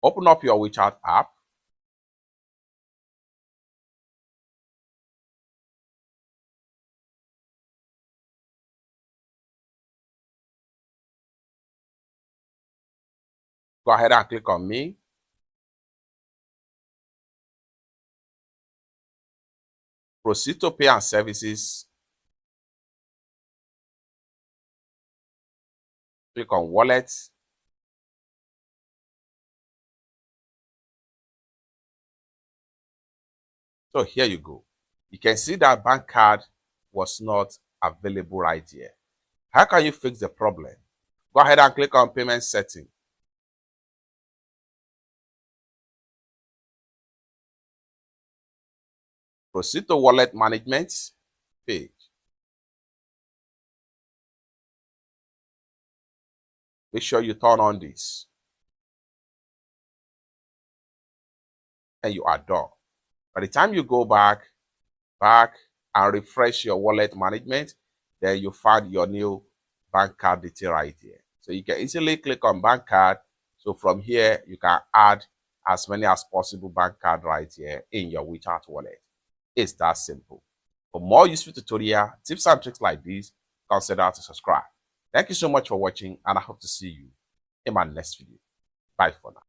Open up your WeChat app. Go ahead and click on me. Proceed to pay and services. Click on wallets. So here you go. You can see that bank card was not available right here. How can you fix the problem? Go ahead and click on payment setting. Proceed to wallet management page. Make sure you turn on this. And you are done. By the time you go back and refresh your wallet management, then you find your new bank card detail right here. So you can easily click on bank card. So from here, you can add as many as possible bank card right here in your WeChat wallet. It's that simple. For more useful tutorial, tips and tricks like this, consider to subscribe. Thank you so much for watching, and I hope to see you in my next video. Bye for now.